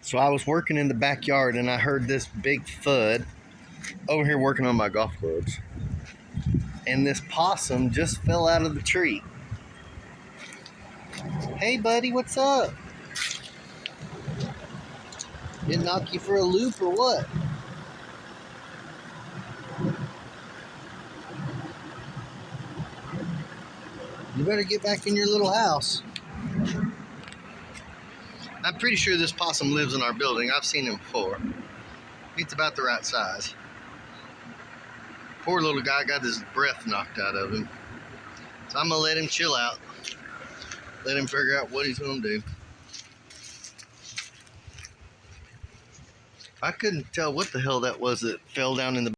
So I was working in the backyard and I heard this big thud over here working on my golf clubs. And this possum just fell out of the tree. Hey buddy, what's up? Did it knock you for a loop or what? You better get back in your little house. I'm pretty sure this possum lives in our building. I've seen him before. He's about the right size. Poor little guy got his breath knocked out of him. So I'm gonna let him chill out. Let him figure out what he's gonna do. I couldn't tell what the hell that was that fell down in the